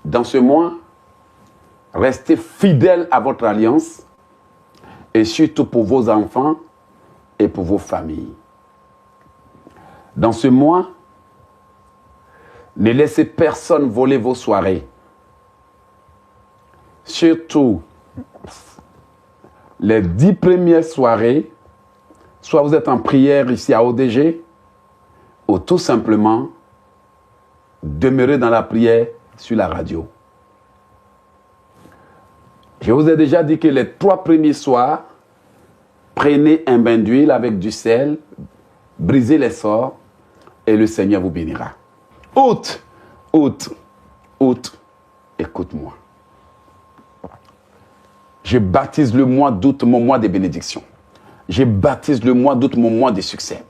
Dans ce mois, restez fidèles à votre alliance et surtout pour vos enfants et pour vos familles. Dans ce mois, ne laissez personne voler vos soirées. Surtout, les 10 premières soirées, soit vous êtes en prière ici à ODG, ou tout simplement, demeurez dans la prière sur la radio. Je vous ai déjà dit que les 3 premiers soirs, prenez un bain d'huile avec du sel, brisez les sorts et le Seigneur vous bénira. Août, écoute-moi. Je baptise le mois d'août mon mois des bénédictions. Je baptise le mois d'août mon mois des succès.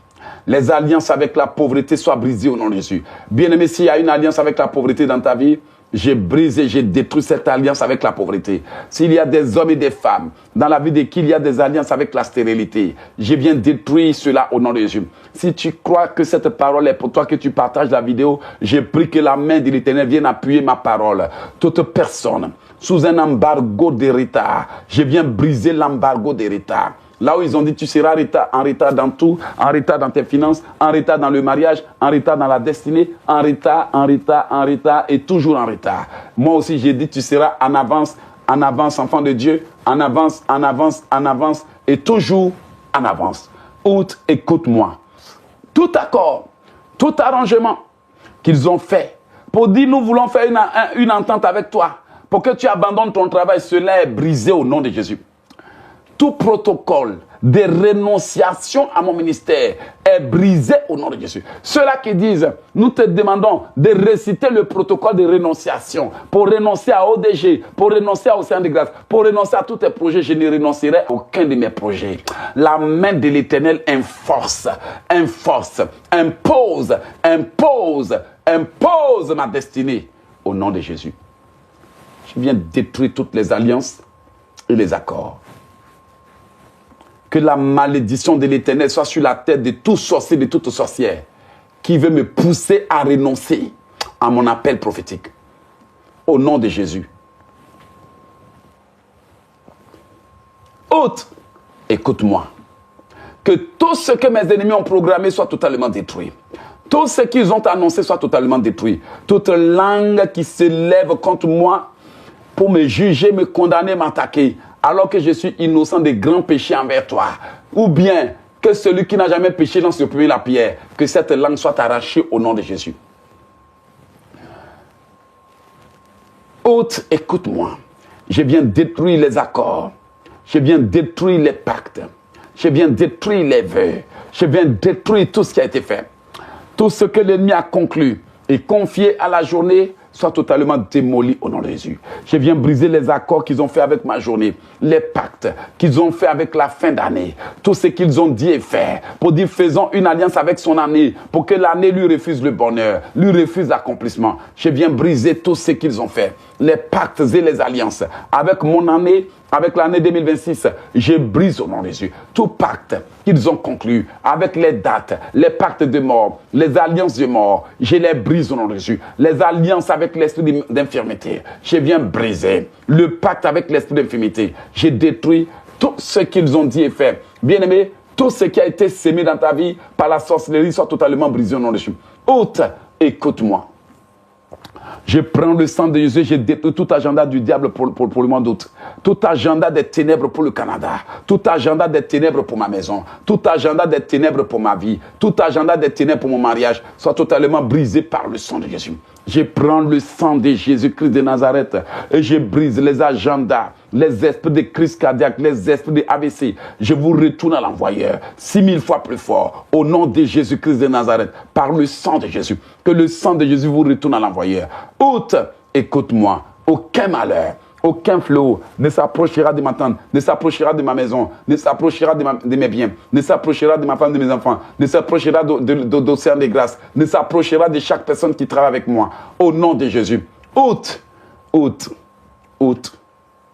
Les alliances avec la pauvreté soient brisées au nom de Jésus. Bien-aimé, s'il y a une alliance avec la pauvreté dans ta vie, j'ai brisé, j'ai détruit cette alliance avec la pauvreté. S'il y a des hommes et des femmes dans la vie de qui il y a des alliances avec la stérilité, je viens détruire cela au nom de Jésus. Si tu crois que cette parole est pour toi, que tu partages la vidéo, j'ai pris que la main de l'Éternel vienne appuyer ma parole. Toute personne sous un embargo d'héritage, je viens briser l'embargo d'héritage. Là où ils ont dit tu seras en retard dans tout, en retard dans tes finances, en retard dans le mariage, en retard dans la destinée, en retard et toujours en retard. Moi aussi j'ai dit tu seras en avance, enfant de Dieu, en avance et toujours en avance. Écoute-moi. Tout accord, tout arrangement qu'ils ont fait pour dire nous voulons faire une entente avec toi, pour que tu abandonnes ton travail, cela est brisé au nom de Jésus. Tout protocole de rénonciation à mon ministère est brisé au nom de Jésus. Ceux-là qui disent, nous te demandons de réciter le protocole de rénonciation pour renoncer à ODG, pour renoncer à Océan de Grâce, pour renoncer à tous tes projets. Je ne renoncerai à aucun de mes projets. La main de l'Éternel impose ma destinée au nom de Jésus. Je viens détruire toutes les alliances et les accords. Que la malédiction de l'Éternel soit sur la tête de tout sorcier, de toute sorcière qui veut me pousser à renoncer à mon appel prophétique. Au nom de Jésus. Écoute-moi. Que tout ce que mes ennemis ont programmé soit totalement détruit. Tout ce qu'ils ont annoncé soit totalement détruit. Toute langue qui se lève contre moi pour me juger, me condamner, m'attaquer, alors que je suis innocent des grands péchés envers toi. Ou bien que celui qui n'a jamais péché lance le premier la pierre, que cette langue soit arrachée au nom de Jésus. Écoute-moi. Je viens détruire les accords. Je viens détruire les pactes. Je viens détruire les vœux. Je viens détruire tout ce qui a été fait. Tout ce que l'ennemi a conclu et confié à la journée soit totalement démoli au nom de Jésus. Je viens briser les accords qu'ils ont fait avec ma journée, les pactes qu'ils ont fait avec la fin d'année, tout ce qu'ils ont dit et fait, pour dire faisons une alliance avec son année, pour que l'année lui refuse le bonheur, lui refuse l'accomplissement. Je viens briser tout ce qu'ils ont fait, les pactes et les alliances avec mon année, avec l'année 2026, je brise au nom de Jésus tout pacte qu'ils ont conclu avec les dates, les pactes de mort, les alliances de mort, je les brise au nom de Jésus. Les alliances avec l'esprit d'infirmité, je viens briser le pacte avec l'esprit d'infirmité. Je détruis tout ce qu'ils ont dit et fait. Bien-aimé, tout ce qui a été sémé dans ta vie par la sorcellerie soit totalement brisé au nom de Jésus. Écoute-moi. Je prends le sang de Jésus, je détruis tout agenda du diable pour le mois d'août. Tout agenda des ténèbres pour le Canada. Tout agenda des ténèbres pour ma maison. Tout agenda des ténèbres pour ma vie. Tout agenda des ténèbres pour mon mariage soit totalement brisé par le sang de Jésus. Je prends le sang de Jésus-Christ de Nazareth et je brise les agendas, les esprits de crise cardiaque, les esprits de AVC. Je vous retourne à l'envoyeur 6000 fois plus fort au nom de Jésus-Christ de Nazareth par le sang de Jésus. Que le sang de Jésus vous retourne à l'envoyeur. Écoute-moi, aucun malheur, aucun fléau ne s'approchera de ma tente, ne s'approchera de ma maison, ne s'approchera de mes biens, ne s'approchera de ma femme, de mes enfants, ne s'approchera d'Océan de Grâce, ne s'approchera de chaque personne qui travaille avec moi. Au nom de Jésus.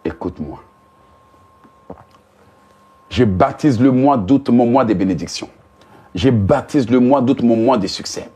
Écoute-moi. Je baptise le mois d'août mon mois des bénédictions. Je baptise le mois d'août mon mois des succès.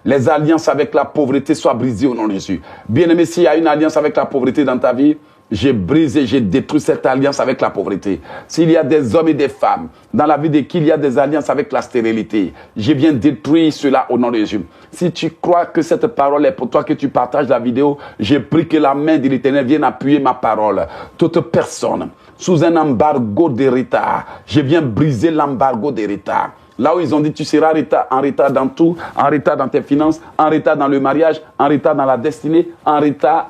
Les alliances avec la pauvreté soient brisées au nom de Jésus. Bien-aimé, s'il y a une alliance avec la pauvreté dans ta vie, j'ai brisé, j'ai détruit cette alliance avec la pauvreté. S'il y a des hommes et des femmes dans la vie de qui il y a des alliances avec la stérilité, je viens détruire cela au nom de Jésus. Si tu crois que cette parole est pour toi, que tu partages la vidéo, j'ai pris que la main de l'Éternel vienne appuyer ma parole. Toute personne sous un embargo d'héritage, je viens briser l'embargo d'héritage. Là où ils ont dit tu seras en retard dans tout, en retard dans tes finances, en retard dans le mariage, en retard dans la destinée, en retard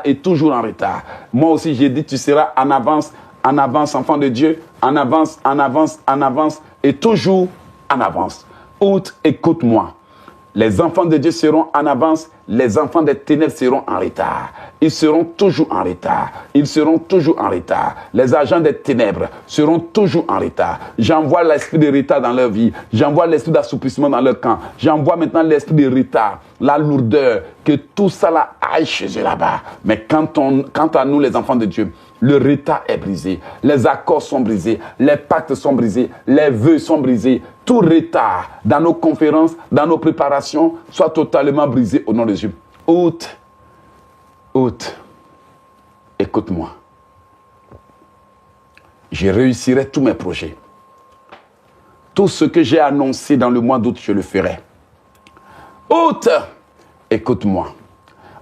et toujours en retard. Moi aussi j'ai dit tu seras en avance, enfant de Dieu, en avance et toujours en avance. Écoute-moi. Les enfants de Dieu seront en avance, les enfants des ténèbres seront en retard. Ils seront toujours en retard. Ils seront toujours en retard. Les agents des ténèbres seront toujours en retard. J'envoie l'esprit de retard dans leur vie. J'envoie l'esprit d'assouplissement dans leur camp. J'envoie maintenant l'esprit de retard, la lourdeur, que tout ça là aille chez eux là-bas. Mais quant à nous, les enfants de Dieu, le retard est brisé. Les accords sont brisés. Les pactes sont brisés. Les vœux sont brisés. Tout retard dans nos conférences, dans nos préparations, soit totalement brisé au nom de Dieu. Écoute-moi. Je réussirai tous mes projets. Tout ce que j'ai annoncé dans le mois d'août, je le ferai. Écoute-moi.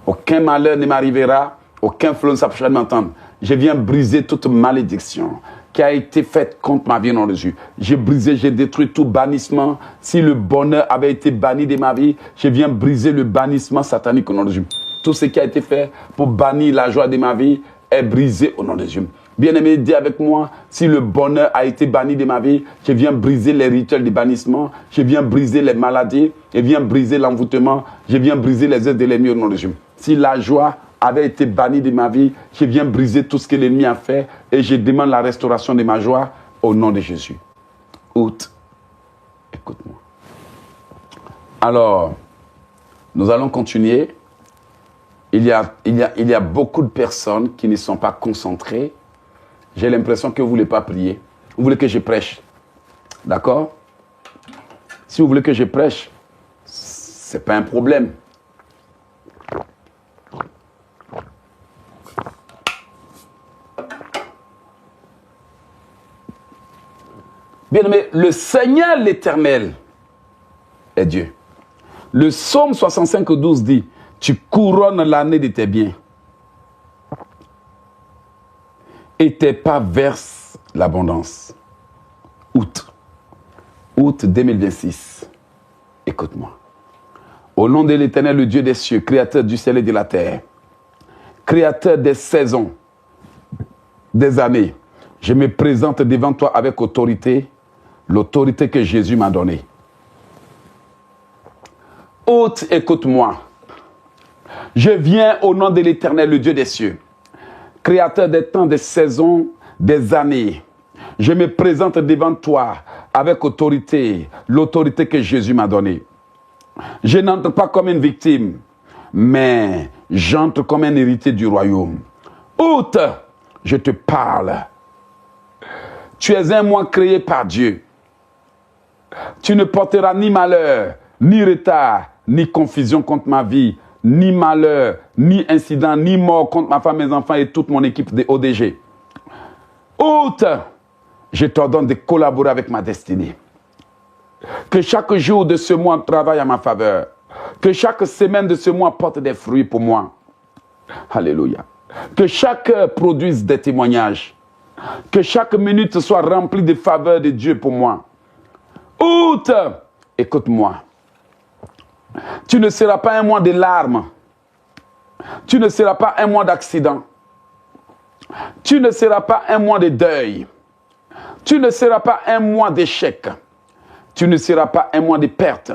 Aucun malheur ne m'arrivera, aucun flot ne s'approchera de m'entendre. Je viens briser toute malédiction qui a été faite contre ma vie au nom de Jésus. J'ai brisé, j'ai détruit tout bannissement. Si le bonheur avait été banni de ma vie, je viens briser le bannissement satanique au nom de Jésus. Tout ce qui a été fait pour bannir la joie de ma vie est brisé au nom de Jésus. Bien-aimé, dis avec moi, si le bonheur a été banni de ma vie, je viens briser les rituels de bannissement, je viens briser les maladies, je viens briser l'envoûtement, je viens briser les œuvres de l'ennemi au nom de Jésus. Si la joie avait été banni de ma vie, je viens briser tout ce que l'ennemi a fait et je demande la restauration de ma joie au nom de Jésus. Écoute-moi. Alors, nous allons continuer. Il y a beaucoup de personnes qui ne sont pas concentrées. J'ai l'impression que vous ne voulez pas prier. Vous voulez que je prêche. D'accord? Si vous voulez que je prêche, ce n'est pas un problème. Bien-aimé, le Seigneur l'Éternel est Dieu. Le psaume 65:12 dit, tu couronnes l'année de tes biens et tes pas versent l'abondance. Août 2026. Écoute-moi. Au nom de l'Éternel, le Dieu des cieux, créateur du ciel et de la terre, créateur des saisons, des années, je me présente devant toi avec autorité, l'autorité que Jésus m'a donnée. Écoute-moi. Je viens au nom de l'Éternel, le Dieu des cieux, créateur des temps, des saisons, des années. Je me présente devant toi avec autorité, l'autorité que Jésus m'a donnée. Je n'entre pas comme une victime, mais j'entre comme un héritier du royaume. Je te parle. Tu es un mois créé par Dieu. Tu ne porteras ni malheur, ni retard, ni confusion contre ma vie, ni malheur, ni incident, ni mort contre ma femme, mes enfants et toute mon équipe de ODG. Je t'ordonne de collaborer avec ma destinée. Que chaque jour de ce mois travaille à ma faveur. Que chaque semaine de ce mois porte des fruits pour moi. Alléluia. Que chaque heure produise des témoignages. Que chaque minute soit remplie de faveurs de Dieu pour moi. Écoute-moi. Tu ne seras pas un mois de larmes. Tu ne seras pas un mois d'accident. Tu ne seras pas un mois de deuil. Tu ne seras pas un mois d'échec. Tu ne seras pas un mois de perte.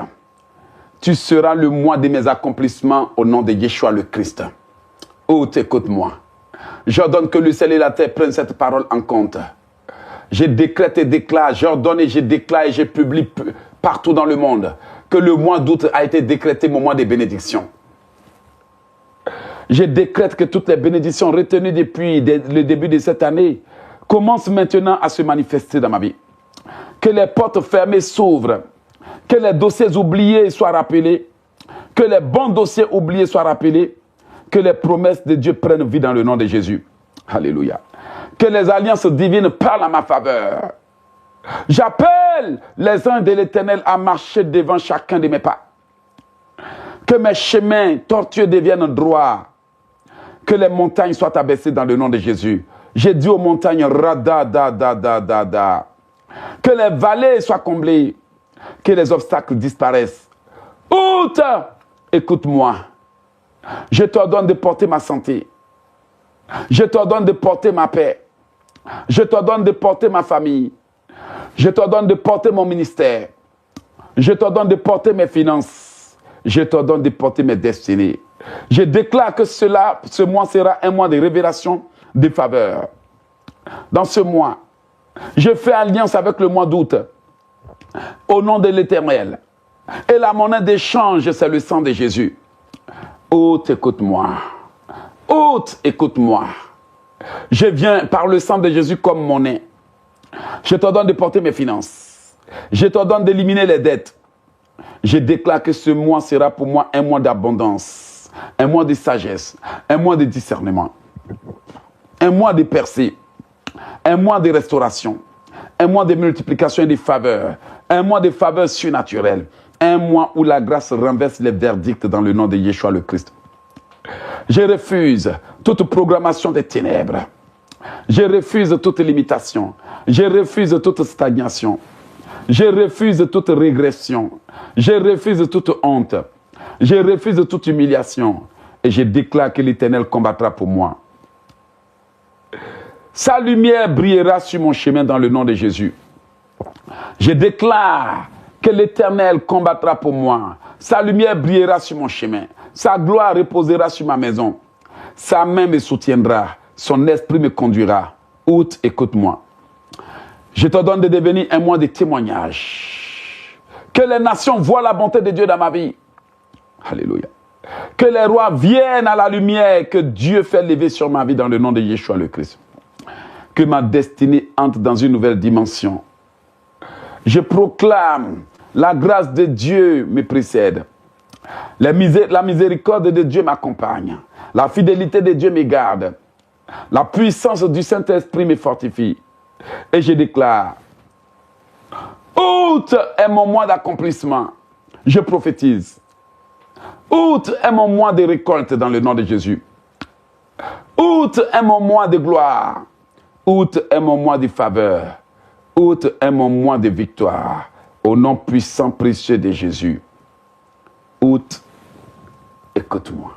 Tu seras le mois de mes accomplissements au nom de Yeshua le Christ. Écoute-moi. J'ordonne que le ciel et la terre prennent cette parole en compte. Je décrète et déclare, j'ordonne et je déclare et je publie partout dans le monde que le mois d'août a été décrété mon mois de bénédiction. Je décrète que toutes les bénédictions retenues depuis le début de cette année commencent maintenant à se manifester dans ma vie. Que les portes fermées s'ouvrent. Que les dossiers oubliés soient rappelés. Que les bons dossiers oubliés soient rappelés. Que les promesses de Dieu prennent vie dans le nom de Jésus. Alléluia. Que les alliances divines parlent à ma faveur. J'appelle les anges de l'Éternel à marcher devant chacun de mes pas. Que mes chemins tortueux deviennent droits. Que les montagnes soient abaissées dans le nom de Jésus. J'ai dit aux montagnes, rada, da, da, da, da, da. Que les vallées soient comblées. Que les obstacles disparaissent. Outre, écoute-moi. Je t'ordonne de porter ma santé. Je t'ordonne de porter ma paix. Je t'ordonne de porter ma famille. Je t'ordonne de porter mon ministère. Je t'ordonne de porter mes finances. Je t'ordonne de porter mes destinées. Je déclare que ce mois sera un mois de révélation, de faveur. Dans ce mois, je fais alliance avec le mois d'août. Au nom de l'Éternel. Et la monnaie d'échange, c'est le sang de Jésus. Hôte, écoute-moi. Hôte, écoute-moi. Je viens par le sang de Jésus comme monnaie. Je t'ordonne de porter mes finances. Je t'ordonne d'éliminer les dettes. Je déclare que ce mois sera pour moi un mois d'abondance, un mois de sagesse, un mois de discernement, un mois de percée, un mois de restauration, un mois de multiplication et de faveur, un mois de faveur surnaturelle, un mois où la grâce renverse les verdicts dans le nom de Yeshua le Christ. Je refuse toute programmation des ténèbres. Je refuse toute limitation. Je refuse toute stagnation. Je refuse toute régression. Je refuse toute honte. Je refuse toute humiliation. Et je déclare que l'Éternel combattra pour moi. Sa lumière brillera sur mon chemin dans le nom de Jésus. Je déclare que l'Éternel combattra pour moi. Sa lumière brillera sur mon chemin. Sa gloire reposera sur ma maison. Sa main me soutiendra. Son esprit me conduira. Hôte, écoute-moi. Je te donne de devenir un mois de témoignage. Que les nations voient la bonté de Dieu dans ma vie. Alléluia. Que les rois viennent à la lumière que Dieu fait lever sur ma vie dans le nom de Yeshua le Christ. Que ma destinée entre dans une nouvelle dimension. Je proclame, la grâce de Dieu me précède. La miséricorde de Dieu m'accompagne. La fidélité de Dieu me garde. La puissance du Saint-Esprit me fortifie. Et je déclare, août est mon mois d'accomplissement. Je prophétise. Août est mon mois de récolte dans le nom de Jésus. Août est mon mois de gloire. Août est mon mois de faveur. Août est mon mois de victoire. Au nom puissant, précieux de Jésus. Août, écoute-moi.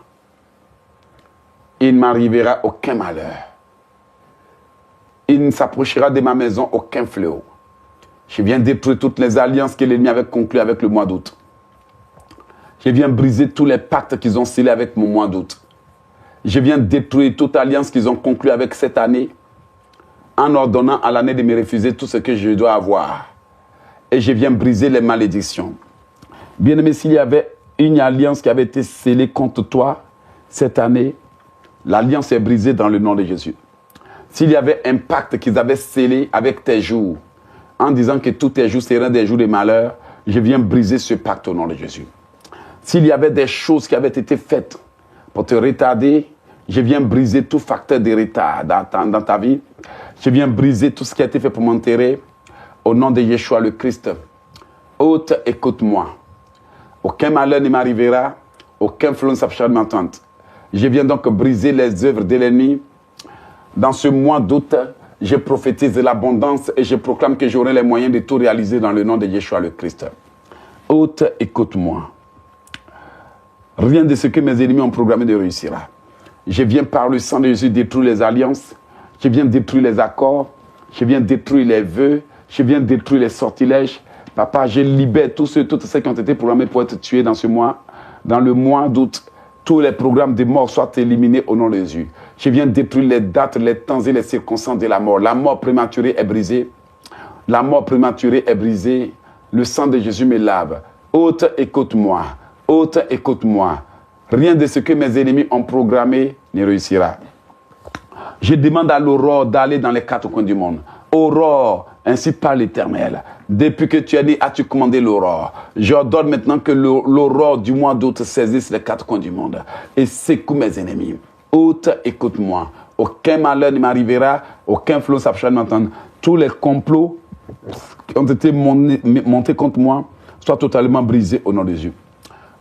Il ne m'arrivera aucun malheur. Il ne s'approchera de ma maison aucun fléau. Je viens détruire toutes les alliances que l'ennemi avait conclues avec le mois d'août. Je viens briser tous les pactes qu'ils ont scellés avec mon mois d'août. Je viens détruire toute alliance qu'ils ont conclue avec cette année en ordonnant à l'année de me refuser tout ce que je dois avoir. Et je viens briser les malédictions. Bien-aimé, s'il y avait une alliance qui avait été scellée contre toi cette année, l'alliance est brisée dans le nom de Jésus. S'il y avait un pacte qu'ils avaient scellé avec tes jours, en disant que tous tes jours seraient des jours de malheur, je viens briser ce pacte au nom de Jésus. S'il y avait des choses qui avaient été faites pour te retarder, je viens briser tout facteur de retard dans ta vie. Je viens briser tout ce qui a été fait pour m'enterrer au nom de Yeshua le Christ. Hôte, écoute-moi. Aucun malheur ne m'arrivera, aucun flot ne s'approchera de ma tente. Je viens donc briser les œuvres de l'ennemi. Dans ce mois d'août, je prophétise de l'abondance et je proclame que j'aurai les moyens de tout réaliser dans le nom de Yeshua le Christ. Hôte, écoute-moi. Rien de ce que mes ennemis ont programmé ne réussira. Je viens par le sang de Jésus détruire les alliances. Je viens détruire les accords. Je viens détruire les vœux. Je viens détruire les sortilèges. Papa, je libère tous ceux qui ont été programmés pour être tués dans ce mois. Dans le mois d'août, tous les programmes de mort soient éliminés au nom de Jésus. Je viens détruire les dates, les temps et les circonstances de la mort. La mort prématurée est brisée. La mort prématurée est brisée. Le sang de Jésus me lave. Hôte, écoute-moi. Hôte, écoute-moi. Rien de ce que mes ennemis ont programmé ne réussira. Je demande à l'aurore d'aller dans les quatre coins du monde. Aurore, Ainsi parle l'Éternel. Depuis que tu as dit, as-tu commandé l'aurore? J'ordonne maintenant que l'aurore du mois d'août saisisse les quatre coins du monde et secoue mes ennemis. Hôte, écoute-moi. Aucun malheur ne m'arrivera, aucun flot s'approchera de m'entendre. Tous les complots qui ont été montés contre moi soient totalement brisés au nom de Jésus.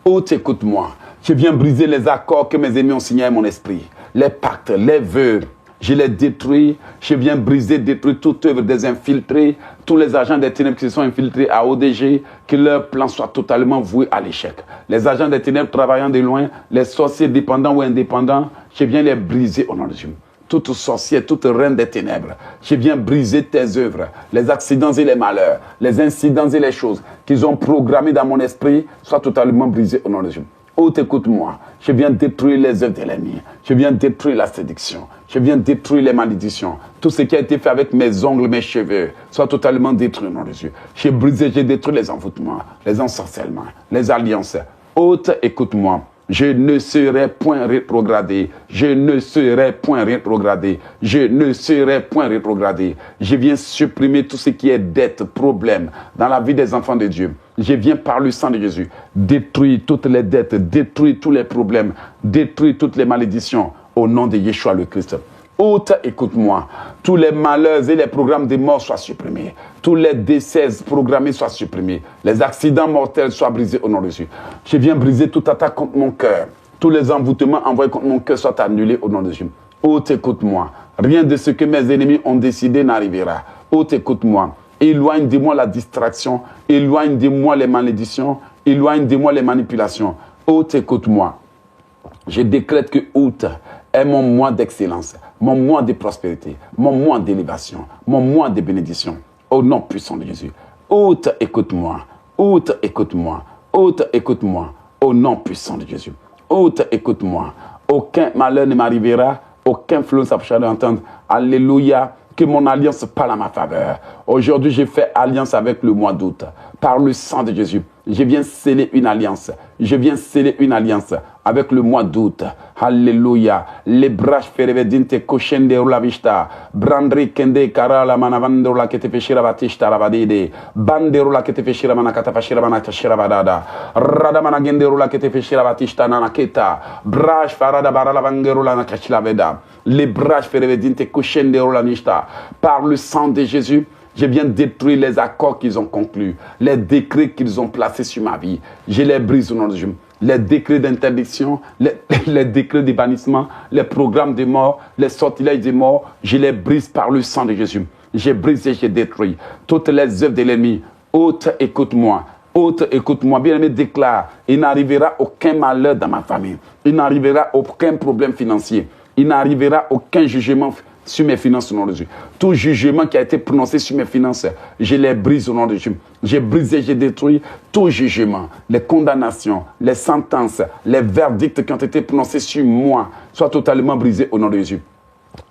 Hôte, écoute-moi. Je viens briser les accords que mes ennemis ont signés à mon esprit. Les pactes, les vœux. Je les détruis, je viens briser, détruire toute œuvre des infiltrés, tous les agents des ténèbres qui se sont infiltrés à ODG, que leur plan soit totalement voué à l'échec. Les agents des ténèbres travaillant de loin, les sorciers dépendants ou indépendants, je viens les briser au nom de Dieu. Toute sorcière, toute reine des ténèbres, je viens briser tes œuvres, les accidents et les malheurs, les incidents et les choses qu'ils ont programmés dans mon esprit soient totalement brisés au nom de Dieu. Oh, écoute-moi, je viens détruire les œuvres de l'ennemi, je viens détruire la séduction, je viens détruire les malédictions. Tout ce qui a été fait avec mes ongles, mes cheveux, soit totalement détruit au nom de Dieu. J'ai brisé, j'ai détruit les envoûtements, les ensorcellements, les alliances. Hôte, écoute-moi. Je ne serai point rétrogradé. Je ne serai point rétrogradé. Je ne serai point rétrogradé. Je viens supprimer tout ce qui est dette, problème dans la vie des enfants de Dieu. Je viens par le sang de Jésus détruire toutes les dettes, détruire tous les problèmes, détruire toutes les malédictions au nom de Yeshua le Christ. Hôte, écoute-moi. Tous les malheurs et les programmes de mort soient supprimés. Tous les décès programmés soient supprimés. Les accidents mortels soient brisés au nom de Jésus. Je viens briser toute attaque contre mon cœur. Tous les envoûtements envoyés contre mon cœur soient annulés au nom de Jésus. Hôte, écoute-moi. Rien de ce que mes ennemis ont décidé n'arrivera. Hôte, écoute-moi. Éloigne de moi la distraction. Éloigne de moi les malédictions. Éloigne de moi les manipulations. Hôte, écoute-moi. Je décrète que août est mon mois d'excellence, mon mois de prospérité, mon mois d'élévation, mon mois de bénédiction. Au nom puissant de Jésus. Hôte, écoute-moi. Hôte, écoute-moi. Hôte, écoute-moi. Au nom puissant de Jésus. Hôte, écoute-moi. Aucun malheur ne m'arrivera. Aucun flot ne s'approchera d'entendre. Alléluia. Que mon alliance parle à ma faveur. Aujourd'hui, j'ai fait alliance avec le mois d'août. Par le sang de Jésus, je viens sceller une alliance. Je viens sceller une alliance avec le mois d'août. Alléluia. Les braches ferevedinte koshende la vista. Brandri kende kara la manavando la kete feshira batista rabadede. Bandero la kete feshira manakata feshira manakashira badada. Rada managendero la kete feshira batista nanaketa. Brash farada barala vangero la nakashila veda. Les braches ferevedinte koshende la nista. Par le sang de Jésus, je viens détruire les accords qu'ils ont conclus, les décrets qu'ils ont placés sur ma vie. Je les brise au nom de Dieu. Les décrets d'interdiction, les décrets de bannissement, les programmes de mort, les sortilèges de mort, je les brise par le sang de Jésus. Je brise et je détruis toutes les œuvres de l'ennemi. Hôte, écoute-moi. Hôte, écoute-moi. Bien-aimé, déclare, il n'arrivera aucun malheur dans ma famille. Il n'arrivera aucun problème financier. Il n'arrivera aucun jugement sur mes finances au nom de Dieu. Tout jugement qui a été prononcé sur mes finances, je les brise au nom de Dieu. J'ai brisé, j'ai détruit tout jugement, les condamnations, les sentences, les verdicts qui ont été prononcés sur moi, soient totalement brisés au nom de Jésus.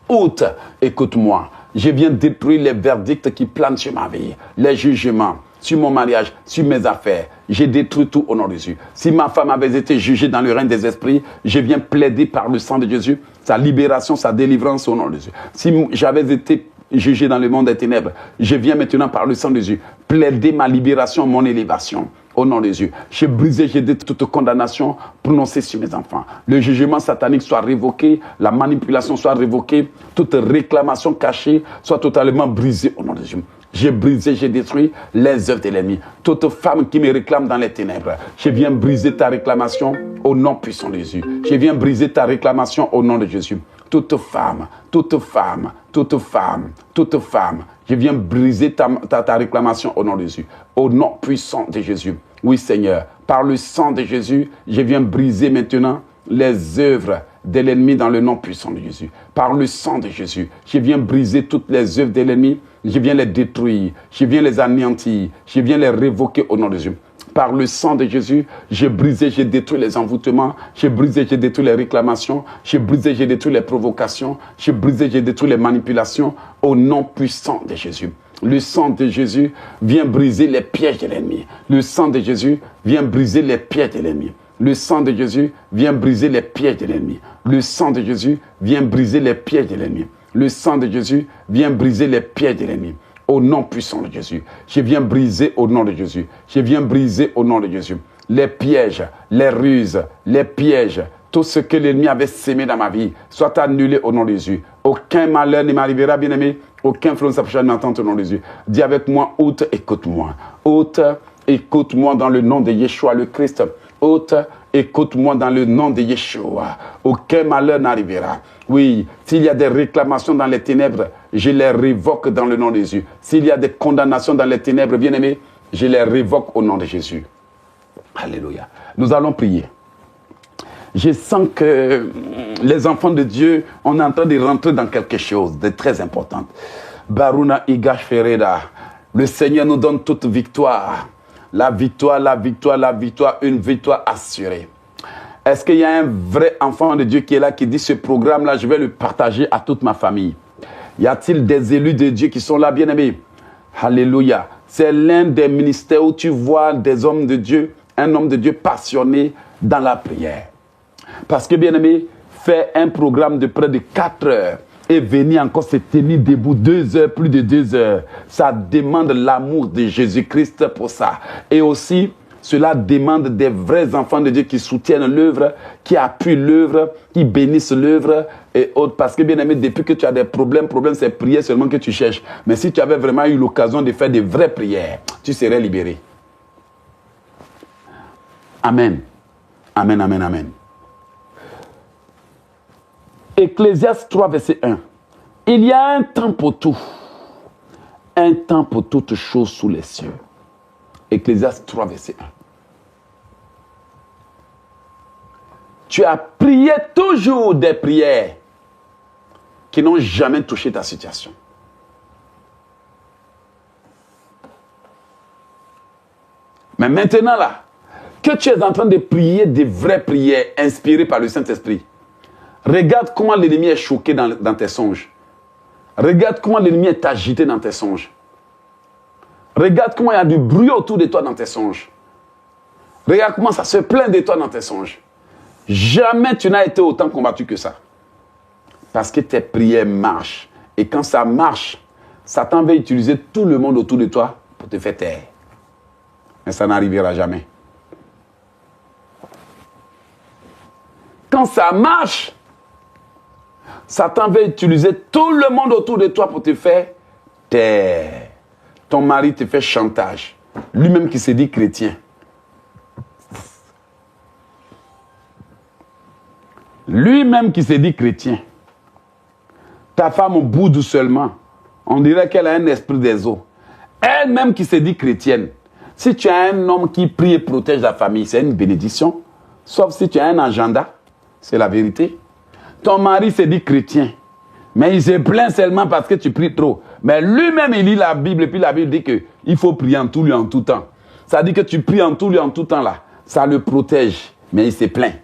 Hôte, écoute-moi. Je viens détruire les verdicts qui planent sur ma vie, les jugements sur mon mariage, sur mes affaires. J'ai détruit tout au nom de Jésus. Si ma femme avait été jugée dans le règne des esprits, je viens plaider par le sang de Jésus sa libération, sa délivrance au nom de Jésus. Si j'avais été jugé dans le monde des ténèbres, je viens maintenant par le sang de Jésus plaider ma libération, mon élévation. Au nom de Jésus, j'ai brisé, j'ai détruit toute condamnation prononcée sur mes enfants. Le jugement satanique soit révoqué, la manipulation soit révoquée, toute réclamation cachée soit totalement brisée au nom de Jésus. J'ai brisé, j'ai détruit les œuvres de l'ennemi. Toute femme qui me réclame dans les ténèbres, je viens briser ta réclamation au nom puissant de Jésus. Je viens briser ta réclamation au nom de Jésus. Toute femme, toute femme, toute femme, toute femme, je viens briser ta réclamation au nom de Jésus. Au nom puissant de Jésus. Oui Seigneur, par le sang de Jésus, je viens briser maintenant les œuvres de l'ennemi dans le nom puissant de Jésus. Par le sang de Jésus, je viens briser toutes les œuvres de l'ennemi. Je viens les détruire, je viens les anéantir, je viens les révoquer au nom de Jésus. Par le sang de Jésus, j'ai brisé, j'ai détruit les envoûtements, j'ai brisé, j'ai détruit les réclamations, j'ai brisé, j'ai détruit les provocations, j'ai brisé, j'ai détruit les manipulations au nom puissant de Jésus. Le sang de Jésus vient briser les pièges de l'ennemi. Le sang de Jésus vient briser les pièges de l'ennemi. Le sang de Jésus vient briser les pièges de l'ennemi. Le sang de Jésus vient briser les pièges de l'ennemi. Le sang de Jésus vient briser les pièges de l'ennemi. au nom puissant de Jésus. Je viens briser au nom de Jésus. Je viens briser au nom de Jésus. Les pièges, les ruses, les pièges, tout ce que l'ennemi avait sémé dans ma vie, soit annulé au nom de Jésus. Aucun malheur ne m'arrivera, bien-aimé. Aucun flot ne s'approchera de ma tente au nom de Jésus. Dis avec moi, hôte, écoute-moi. Hôte, écoute-moi dans le nom de Yeshua le Christ. Hôte, écoute-moi dans le nom de Yeshua. Aucun malheur n'arrivera. Oui, s'il y a des réclamations dans les ténèbres, je les révoque dans le nom de Jésus. S'il y a des condamnations dans les ténèbres, bien-aimés, je les révoque au nom de Jésus. Alléluia. Nous allons prier. Je sens que les enfants de Dieu, on est en train de rentrer dans quelque chose de très important. Baruna Igash Fereda. Le Seigneur nous donne toute victoire. La victoire, la victoire, la victoire, une victoire assurée. Est-ce qu'il y a un vrai enfant de Dieu qui est là, qui dit ce programme-là, je vais le partager à toute ma famille? Y a-t-il des élus de Dieu qui sont là, bien-aimés? Alléluia. C'est l'un des ministères où tu vois des hommes de Dieu, un homme de Dieu passionné dans la prière. Parce que, bien-aimé, faire un programme de près de 4 heures et venir encore se tenir debout 2 heures, plus de 2 heures, ça demande l'amour de Jésus-Christ pour ça. Et aussi, cela demande des vrais enfants de Dieu qui soutiennent l'œuvre, qui appuient l'œuvre, qui bénissent l'œuvre et autres. Parce que, bien-aimé, depuis que tu as des problèmes, c'est prier seulement que tu cherches. Mais si tu avais vraiment eu l'occasion de faire des vraies prières, tu serais libéré. Amen. Amen, amen, amen. Ecclésiaste 3, verset 1. Il y a un temps pour tout. Un temps pour toutes choses sous les cieux. Ecclésiaste 3, verset 1. Tu as prié toujours des prières qui n'ont jamais touché ta situation. Mais maintenant là, que tu es en train de prier des vraies prières inspirées par le Saint-Esprit, regarde comment l'ennemi est choqué dans tes songes. Regarde comment l'ennemi est agité dans tes songes. Regarde comment il y a du bruit autour de toi dans tes songes. Regarde comment ça se plaint de toi dans tes songes. Jamais tu n'as été autant combattu que ça. Parce que tes prières marchent. Et quand ça marche, Satan va utiliser tout le monde autour de toi pour te faire taire. Mais ça n'arrivera jamais. Quand ça marche, Satan va utiliser tout le monde autour de toi pour te faire taire. Ton mari te fait chantage. Lui-même qui se dit chrétien. Lui-même qui se dit chrétien. Ta femme boude seulement. On dirait qu'elle a un esprit des eaux. Elle-même qui se dit chrétienne. Si tu as un homme qui prie et protège la famille, c'est une bénédiction. Sauf si tu as un agenda. C'est la vérité. Ton mari se dit chrétien. Mais il se plaint seulement parce que tu pries trop. Mais lui-même, il lit la Bible et puis la Bible dit qu'il faut prier en tout lieu, en tout temps. Ça dit que tu pries en tout lieu, en tout temps là. Ça le protège. Mais il se plaint.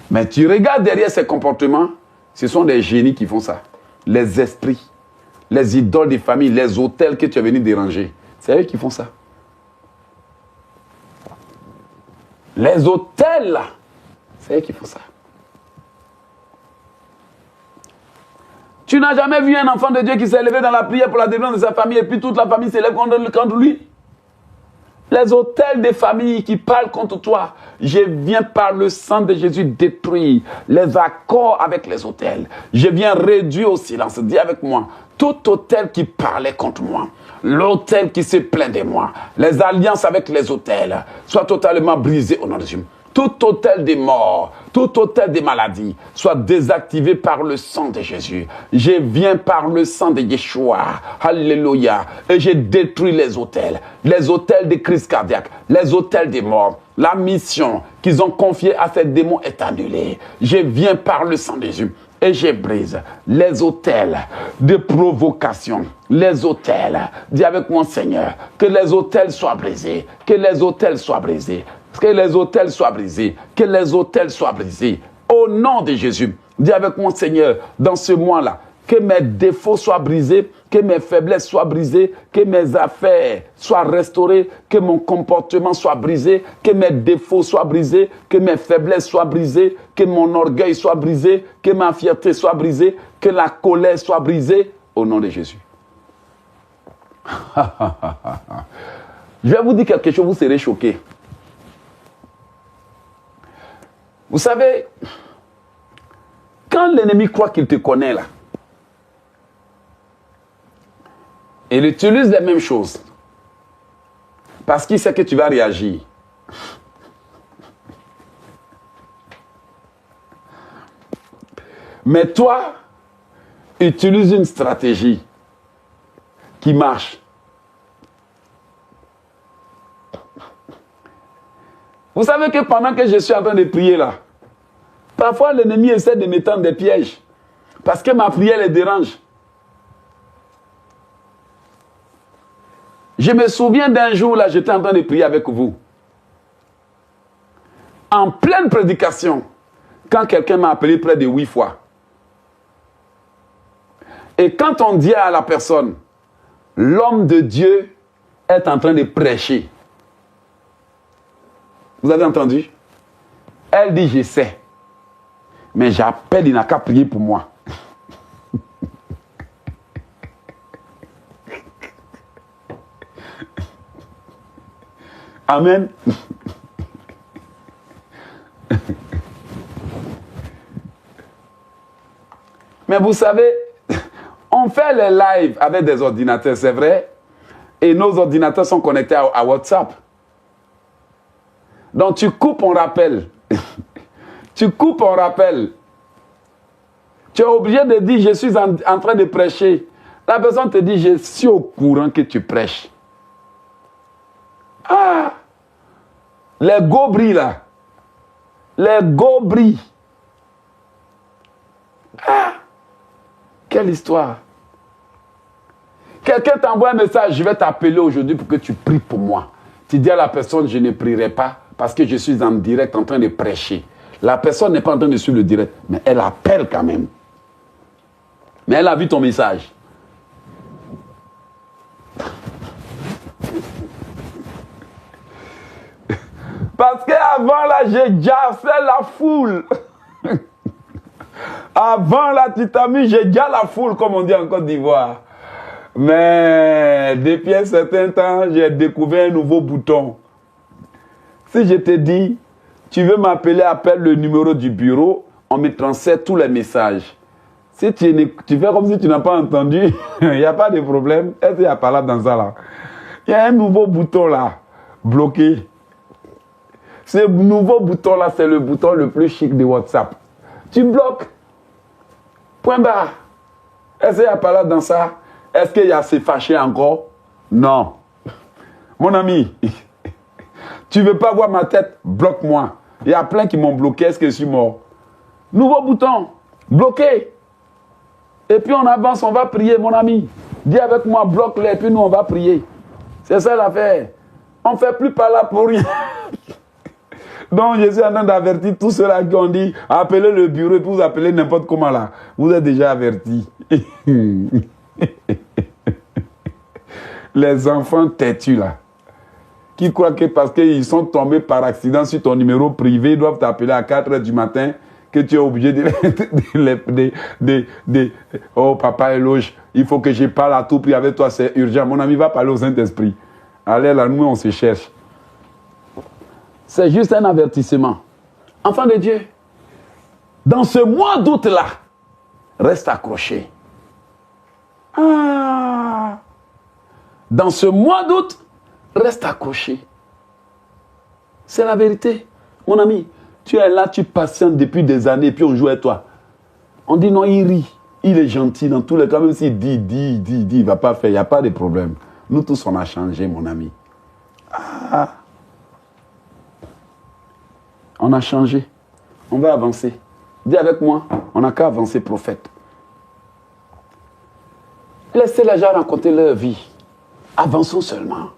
Mais tu regardes derrière ces comportements, ce sont des génies qui font ça. Les esprits, les idoles des familles, les autels que tu es venu déranger. C'est eux qui font ça. Les autels là, c'est eux qui font ça. Tu n'as jamais vu un enfant de Dieu qui s'est levé dans la prière pour la délivrance de sa famille et puis toute la famille s'élève contre lui. Les autels des familles qui parlent contre toi, je viens par le sang de Jésus détruire les accords avec les autels. Je viens réduire au silence. Dis avec moi, tout autel qui parlait contre moi, l'autel qui se plaint de moi, les alliances avec les autels, soient totalement brisés au nom de Dieu. Tout autel des morts, tout autel des maladies, soit désactivé par le sang de Jésus. Je viens par le sang de Yeshua. Alléluia. Et je détruis les autels des crises cardiaques, les autels des morts. La mission qu'ils ont confiée à ces démons est annulée. Je viens par le sang de Jésus. Et je brise les autels de provocation, les autels. Dis avec moi, Seigneur, que les autels soient brisés, que les autels soient brisés. Que les autels soient brisés. Que les autels soient brisés. Au nom de Jésus. Dis avec moi, Seigneur, dans ce mois-là, que mes défauts soient brisés, que mes faiblesses soient brisées, que mes affaires soient restaurées, que mon comportement soit brisé, que mes défauts soient brisés, que mes faiblesses soient brisées, que mon orgueil soit brisé, que ma fierté soit brisée, que la colère soit brisée. au nom de Jésus. Je vais vous dire quelque chose, vous serez choqués. Vous savez, quand l'ennemi croit qu'il te connaît là, il utilise les mêmes choses. Parce qu'il sait que tu vas réagir. Mais toi, utilise une stratégie qui marche. Vous savez que pendant que je suis en train de prier là, parfois l'ennemi essaie de me tendre des pièges. Parce que ma prière les dérange. Je me souviens d'un jour là, j'étais en train de prier avec vous. En pleine prédication, quand quelqu'un m'a appelé près de 8 fois. Et quand on dit à la personne, l'homme de Dieu est en train de prêcher. Vous avez entendu? Elle dit, je sais. Mais j'appelle, il n'a qu'à prier pour moi. Amen. Mais vous savez, on fait les lives avec des ordinateurs, c'est vrai. Et nos ordinateurs sont connectés à WhatsApp. Donc tu coupes, on rappelle. Tu coupes, on rappelle. Tu es obligé de dire, je suis en train de prêcher. La personne te dit, je suis au courant que tu prêches. Ah! Les gobris là. Les gobris. Ah! Quelle histoire. Quelqu'un t'envoie un message, je vais t'appeler aujourd'hui pour que tu pries pour moi. Tu dis à la personne, je ne prierai pas parce que je suis en direct en train de prêcher. La personne n'est pas en train de suivre le direct, mais elle appelle quand même. Mais elle a vu ton message. Parce qu'avant là, j'ai déjà fait la foule. Avant là, tu t'as mis, j'ai déjà la foule, comme on dit en Côte d'Ivoire. Mais depuis un certain temps, j'ai découvert un nouveau bouton. Si je te dis, tu veux m'appeler, appelle le numéro du bureau, on me transfère tous les messages. Si tu fais comme si tu n'as pas entendu, il n'y a pas de problème. Est-ce qu'il y a pas là dans ça là? Il y a un nouveau bouton là, bloqué. Ce nouveau bouton là, c'est le bouton le plus chic de WhatsApp. Tu bloques. Point barre. Est-ce qu'il y a pas là dans ça? Est-ce qu'il y a se fâcher encore? Non. Mon ami, tu veux pas voir ma tête? Bloque-moi. Il y a plein qui m'ont bloqué. Est-ce que je suis mort? Nouveau bouton. Bloqué. Et puis on avance, on va prier, mon ami. Dis avec moi, bloque-les, et puis nous on va prier. C'est ça l'affaire. On ne fait plus par là pour rien. Donc je suis en train d'avertir tous ceux-là qui ont dit, appelez le bureau et puis vous appelez n'importe comment là. Vous êtes déjà avertis. Les enfants têtus là, qui croient que parce qu'ils sont tombés par accident sur ton numéro privé, ils doivent t'appeler à 4 h du matin, que tu es obligé de oh papa éloge, il faut que je parle à tout prix avec toi, c'est urgent. Mon ami va parler au Saint-Esprit. Allez là, nous on se cherche. C'est juste un avertissement. Enfant de Dieu, dans ce mois d'août là, reste accroché. Ah! Dans ce mois d'août, reste accroché. C'est la vérité. Mon ami, tu es là, tu patientes depuis des années, et puis on joue avec toi. On dit non, il rit. Il est gentil dans tous les cas, même s'il dit, il ne va pas faire, il n'y a pas de problème. Nous tous, on a changé, mon ami. Ah! On a changé. On va avancer. Dis avec moi, on n'a qu'à avancer, prophète. Laissez les gens raconter leur vie. Avançons seulement.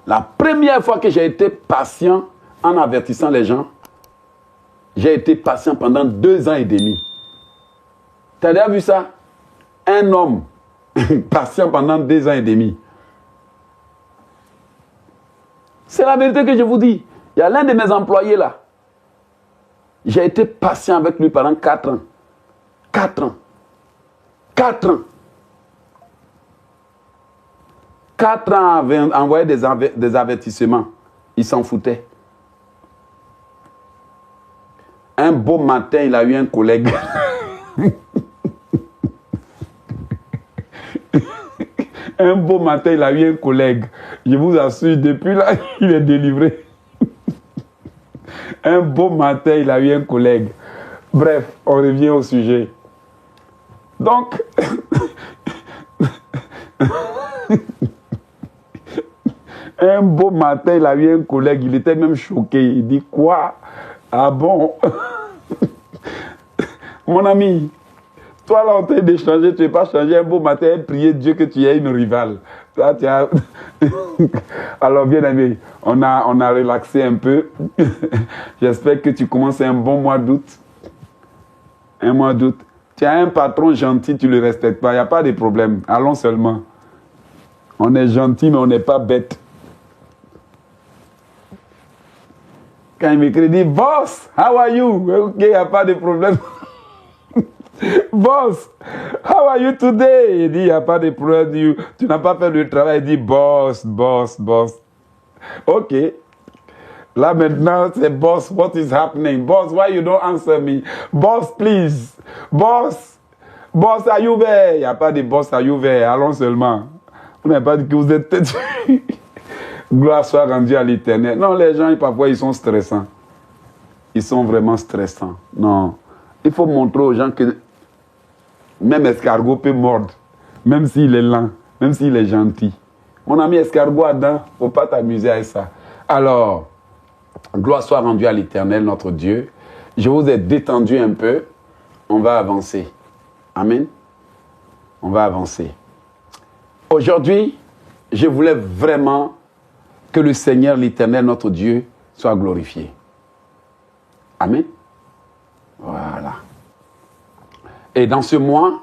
La première fois que j'ai été patient en avertissant les gens, j'ai été patient pendant 2 ans et demi. Tu as déjà vu ça? Un homme patient pendant 2 ans et demi. C'est la vérité que je vous dis. Il y a l'un de mes employés là. J'ai été patient avec lui pendant 4 ans. 4 ans. 4 ans. 4 ans avaient envoyé des avertissements. Il s'en foutait. Un beau matin, il a eu un collègue. Un beau matin, il a eu un collègue. Je vous assure, depuis là, il est délivré. Un beau matin, il a eu un collègue. Bref, on revient au sujet. Donc, un beau matin, il a eu un collègue, il était même choqué. Il dit, quoi? Ah bon? Mon ami, toi là, on t'a d'échanger, tu n'es pas changé un beau matin et prier Dieu que tu aies une rivale. Là, tu as... Alors, bien aimé, on a relaxé un peu. J'espère que tu commences un bon mois d'août. Un mois d'août. Tu as un patron gentil, tu ne le respectes pas, il n'y a pas de problème. Allons seulement. On est gentil, mais on n'est pas bête. Quand il m'écrit, il dit, boss, how are you? Ok, il n'y a pas de problème. Boss, how are you today? Il dit, il n'y a pas de problème. Tu n'as pas fait le travail. Il dit, boss, boss, boss. Ok. Là maintenant, c'est boss, what is happening? Boss, why you don't answer me? Boss, please. Boss, boss, are you there? Il n'y a pas de boss, are you there? Allons seulement. Vous n'avez pas dit que vous êtes têtu. Gloire soit rendue à l'Éternel. Non, les gens, parfois, ils sont stressants. Ils sont vraiment stressants. Non. Il faut montrer aux gens que même escargot peut mordre, même s'il est lent, même s'il est gentil. Mon ami escargot Adam, il ne faut pas t'amuser avec ça. Alors, gloire soit rendue à l'Éternel, notre Dieu. Je vous ai détendu un peu. On va avancer. Amen. On va avancer. Aujourd'hui, je voulais vraiment que le Seigneur, l'Éternel, notre Dieu, soit glorifié. Amen. Voilà. Et dans ce mois,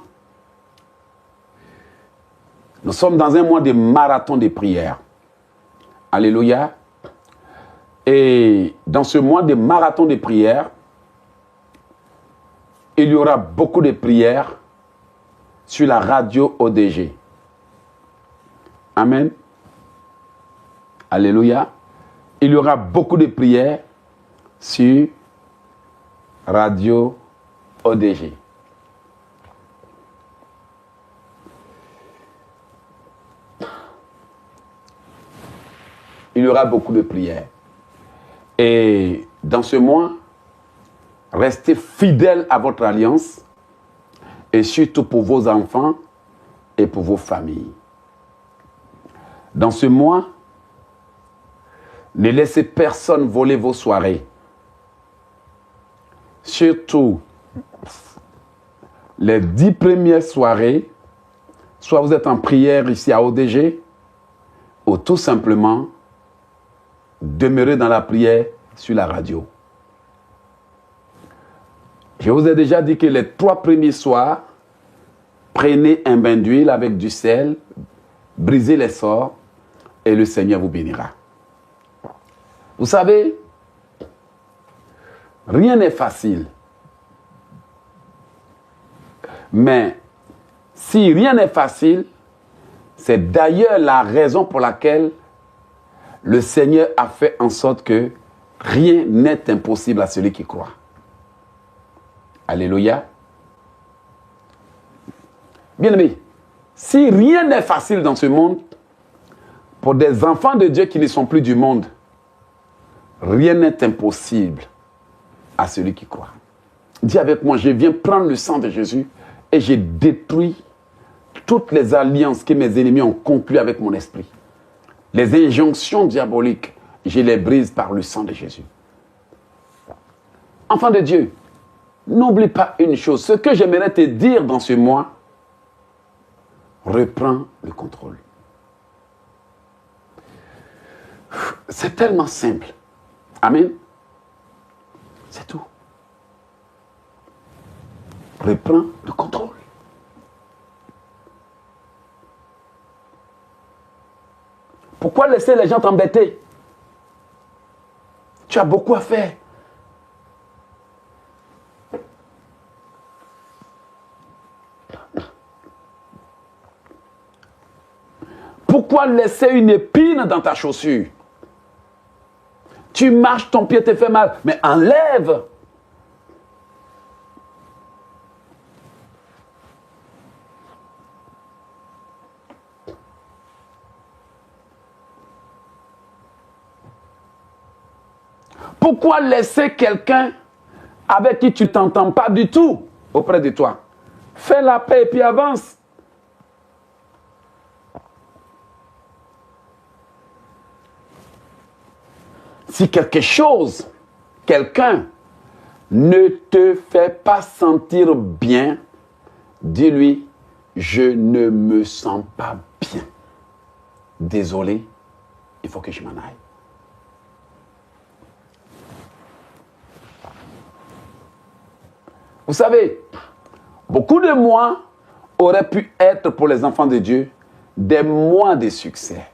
nous sommes dans un mois de marathon de prières. Alléluia. Et dans ce mois de marathon de prières, il y aura beaucoup de prières sur la radio ODG. Amen. Alléluia. Il y aura beaucoup de prières sur radio ODG. Il y aura beaucoup de prières. Et dans ce mois, restez fidèles à votre alliance et surtout pour vos enfants et pour vos familles. Dans ce mois, ne laissez personne voler vos soirées. Surtout, les 10 premières soirées, soit vous êtes en prière ici à ODG, ou tout simplement, demeurez dans la prière sur la radio. Je vous ai déjà dit que les 3 premiers soirs, prenez un bain d'huile avec du sel, brisez les sorts, et le Seigneur vous bénira. Vous savez, rien n'est facile. Mais si rien n'est facile, c'est d'ailleurs la raison pour laquelle le Seigneur a fait en sorte que rien n'est impossible à celui qui croit. Alléluia. Bien-aimés, si rien n'est facile dans ce monde, pour des enfants de Dieu qui ne sont plus du monde, rien n'est impossible à celui qui croit. Dis avec moi, je viens prendre le sang de Jésus et j'ai détruit toutes les alliances que mes ennemis ont conclues avec mon esprit. Les injonctions diaboliques, je les brise par le sang de Jésus. Enfant de Dieu, n'oublie pas une chose. Ce que j'aimerais te dire dans ce mois, reprends le contrôle. C'est tellement simple. Amen. C'est tout. Reprends le contrôle. Pourquoi laisser les gens t'embêter? Tu as beaucoup à faire. Pourquoi laisser une épine dans ta chaussure? Tu marches, ton pied te fait mal, mais enlève. Pourquoi laisser quelqu'un avec qui tu ne t'entends pas du tout auprès de toi? Fais la paix et puis avance. Si quelque chose, quelqu'un ne te fait pas sentir bien, dis-lui, je ne me sens pas bien. Désolé, il faut que je m'en aille. Vous savez, beaucoup de mois auraient pu être pour les enfants de Dieu des mois de succès.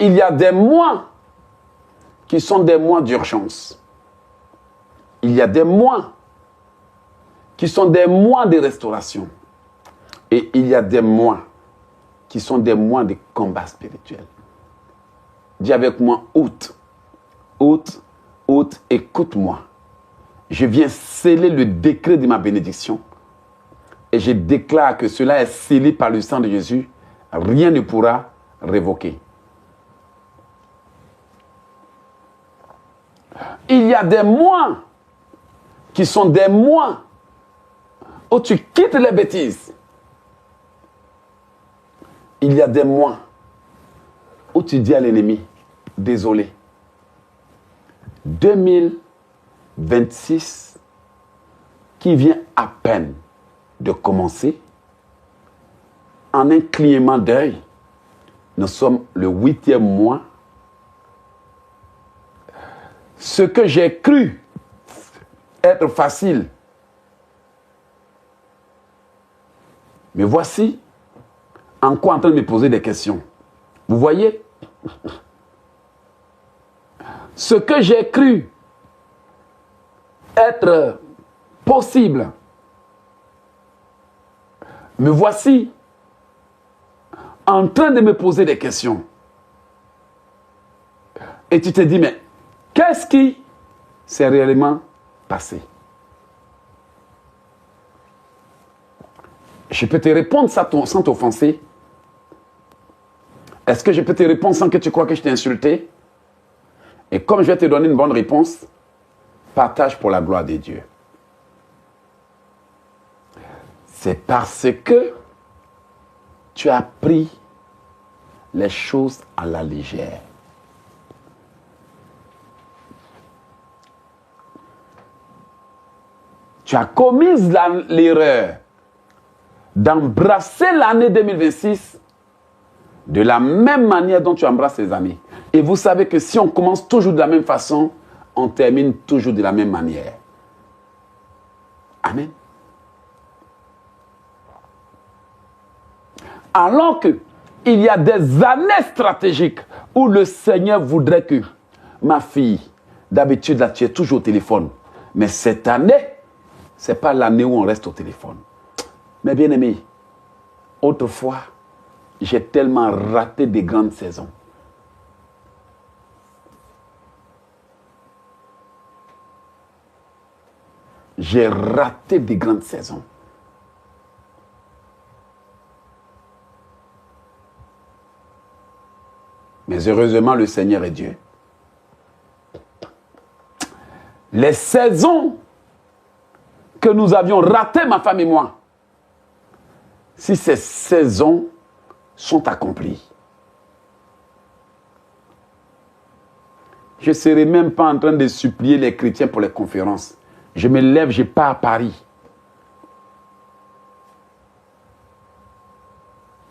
Il y a des mois qui sont des mois d'urgence. Il y a des mois qui sont des mois de restauration. Et il y a des mois qui sont des mois de combat spirituel. Dis avec moi, août, août, août, écoute-moi. Je viens sceller le décret de ma bénédiction et je déclare que cela est scellé par le sang de Jésus. Rien ne pourra révoquer. Il y a des mois qui sont des mois où tu quittes les bêtises. Il y a des mois où tu dis à l'ennemi, désolé. 2026 qui vient à peine de commencer, en un clignement d'œil, nous sommes le 8e mois. Ce que j'ai cru être facile, me voici encore en train de me poser des questions. Vous voyez? Ce que j'ai cru être possible, me voici en train de me poser des questions. Et tu te dis, mais qu'est-ce qui s'est réellement passé? Je peux te répondre sans t'offenser. Est-ce que je peux te répondre sans que tu crois que je t'ai insulté? Et comme je vais te donner une bonne réponse, partage pour la gloire de Dieu. C'est parce que tu as pris les choses à la légère. Tu as commis l'erreur d'embrasser l'année 2026 de la même manière dont tu embrasses ces années. Et vous savez que si on commence toujours de la même façon, on termine toujours de la même manière. Amen. Alors qu'il y a des années stratégiques où le Seigneur voudrait que, ma fille, d'habitude là tu es toujours au téléphone, mais cette année, ce n'est pas l'année où on reste au téléphone. Mais bien aimé, autrefois, j'ai tellement raté des grandes saisons. J'ai raté des grandes saisons. Mais heureusement, le Seigneur est Dieu. Les saisons que nous avions ratées, ma femme et moi, si ces saisons sont accomplies, je ne serai même pas en train de supplier les chrétiens pour les conférences. Je me lève, je pars à Paris.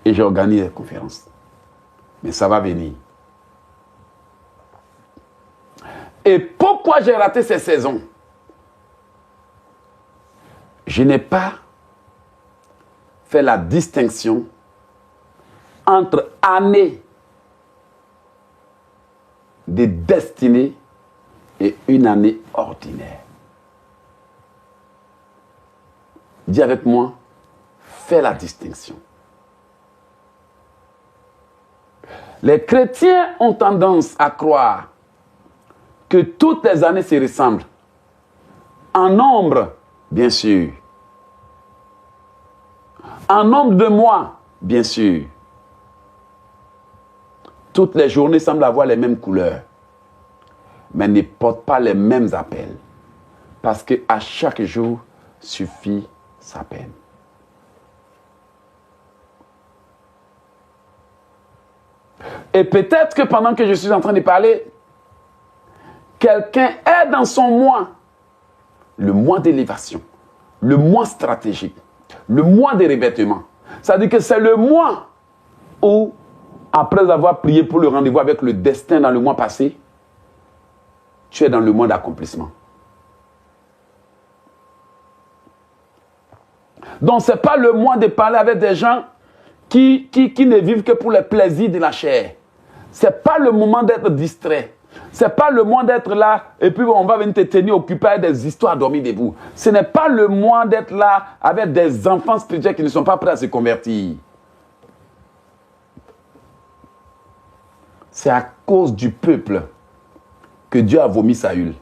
Et j'organise les conférences. Mais ça va venir. Et pourquoi j'ai raté ces saisons? Je n'ai pas fait la distinction entre années de destinée et une année ordinaire. Dis avec moi, fais la distinction. Les chrétiens ont tendance à croire que toutes les années se ressemblent. En nombre, bien sûr. En nombre de mois, bien sûr. Toutes les journées semblent avoir les mêmes couleurs, mais ne portent pas les mêmes appels. Parce qu'à chaque jour suffit sa peine. Et peut-être que pendant que je suis en train de parler, quelqu'un est dans son mois. Le mois d'élévation, le mois stratégique, le mois de revêtement. C'est-à-dire que c'est le mois où, après avoir prié pour le rendez-vous avec le destin dans le mois passé, tu es dans le mois d'accomplissement. Donc, ce n'est pas le mois de parler avec des gens qui ne vivent que pour les plaisirs de la chair. Ce n'est pas le moment d'être distrait. Ce n'est pas le moment d'être là et puis on va venir te tenir occupé avec des histoires dormies debout. Ce n'est pas le moment d'être là avec des enfants spirituels qui ne sont pas prêts à se convertir. C'est à cause du peuple que Dieu a vomi Saül.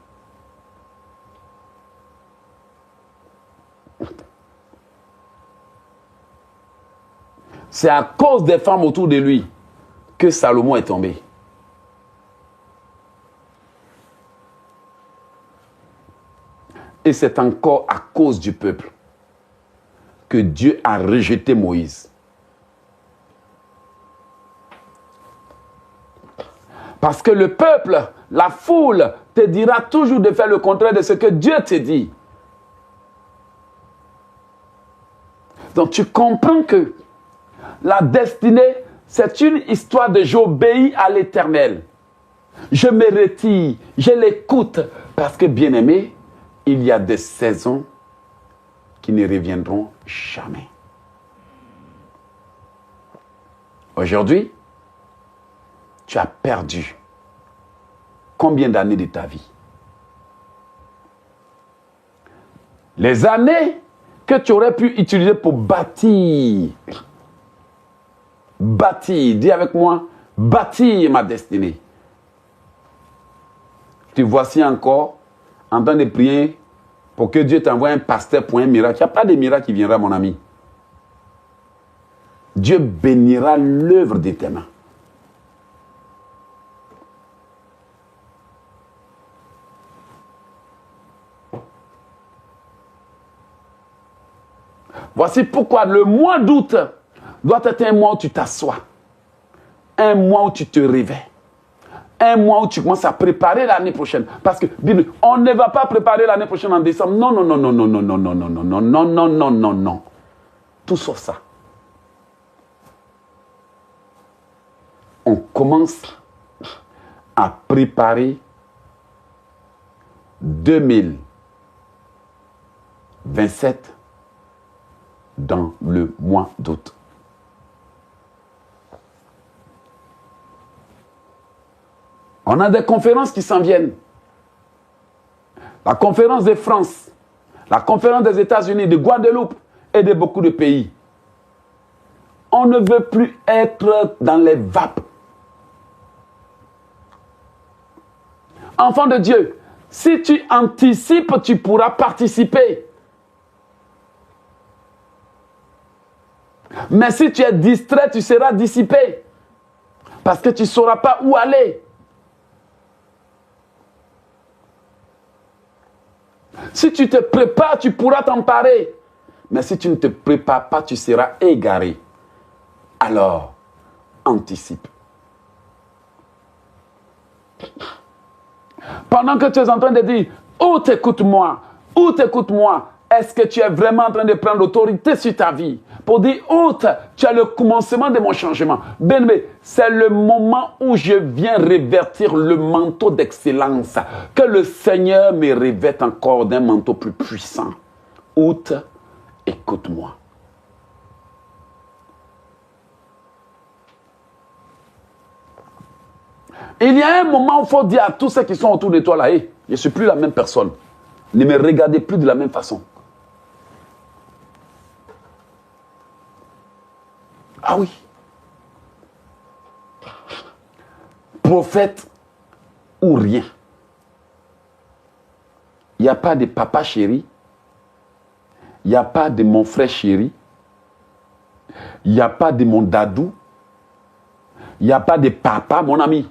C'est à cause des femmes autour de lui que Salomon est tombé. Et c'est encore à cause du peuple que Dieu a rejeté Moïse. Parce que le peuple, la foule, te dira toujours de faire le contraire de ce que Dieu te dit. Donc tu comprends que la destinée, c'est une histoire de j'obéis à l'Éternel. Je me retire, je l'écoute. Parce que, bien-aimé, il y a des saisons qui ne reviendront jamais. Aujourd'hui, tu as perdu combien d'années de ta vie? Les années que tu aurais pu utiliser pour bâtir. Bâtir, dis avec moi, bâtir ma destinée. Tu voici encore en train de prier pour que Dieu t'envoie un pasteur pour un miracle. Il n'y a pas de miracle qui viendra, mon ami. Dieu bénira l'œuvre de tes mains. Voici pourquoi le mois d'août doit être un mois où tu t'assois. Un mois où tu te réveilles. Un mois où tu commences à préparer l'année prochaine. Parce que, bien, on ne va pas préparer l'année prochaine en décembre. Non, non, non, non, non, non, non, non, non, non, non, non, non, non, non, non. Tout sauf ça. On commence à préparer 2027 dans le mois d'août. On a des conférences qui s'en viennent. La conférence de France, la conférence des États-Unis, de Guadeloupe et de beaucoup de pays. On ne veut plus être dans les vapes. Enfant de Dieu, si tu anticipes, tu pourras participer. Mais si tu es distrait, tu seras dissipé. Parce que tu ne sauras pas où aller. Si tu te prépares, tu pourras t'emparer. Mais si tu ne te prépares pas, tu seras égaré. Alors, anticipe. Pendant que tu es en train de dire, où t'écoute-moi, est-ce que tu es vraiment en train de prendre l'autorité sur ta vie pour dire, tu as le commencement de mon changement. Bien-aimé, c'est le moment où je viens révertir le manteau d'excellence. Que le Seigneur me revête encore d'un manteau plus puissant. Écoute-moi. Il y a un moment où il faut dire à tous ceux qui sont autour de toi, là, hey, je ne suis plus la même personne. Ne me regardez plus de la même façon. Ah oui. prophète ou rien. Il n'y a pas de papa chéri. Il n'y a pas de mon frère chéri. Il n'y a pas de mon dadou. Il n'y a pas de papa, mon ami.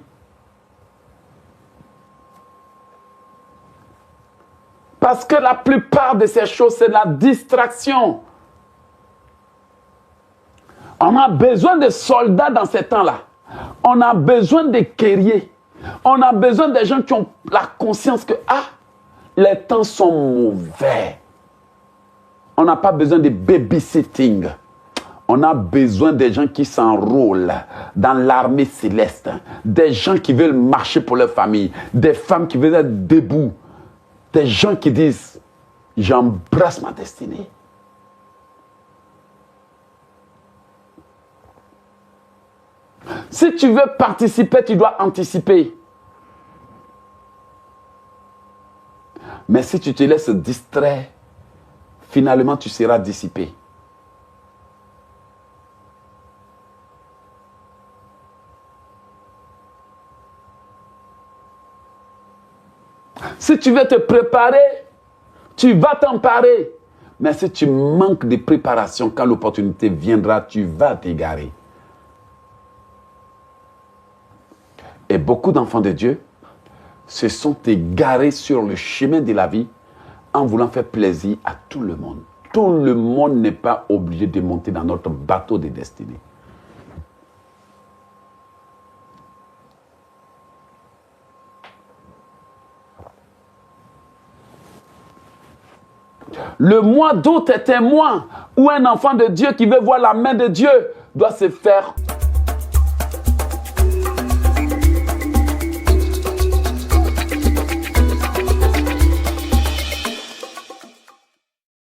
Parce que la plupart de ces choses, c'est la distraction. On a besoin de soldats dans ces temps-là. On a besoin de guerriers. On a besoin de gens qui ont la conscience que, les temps sont mauvais. On n'a pas besoin de babysitting. On a besoin des gens qui s'enrôlent dans l'armée céleste. Des gens qui veulent marcher pour leur famille. Des femmes qui veulent être debout. Des gens qui disent, j'embrasse ma destinée. Si tu veux participer, tu dois anticiper. Mais si tu te laisses distraire, finalement tu seras dissipé. Si tu veux te préparer, tu vas t'emparer. Mais si tu manques de préparation, quand l'opportunité viendra, tu vas t'égarer. Et beaucoup d'enfants de Dieu se sont égarés sur le chemin de la vie en voulant faire plaisir à tout le monde. Tout le monde n'est pas obligé de monter dans notre bateau de destinée. Le mois d'août est un mois où un enfant de Dieu qui veut voir la main de Dieu doit se faire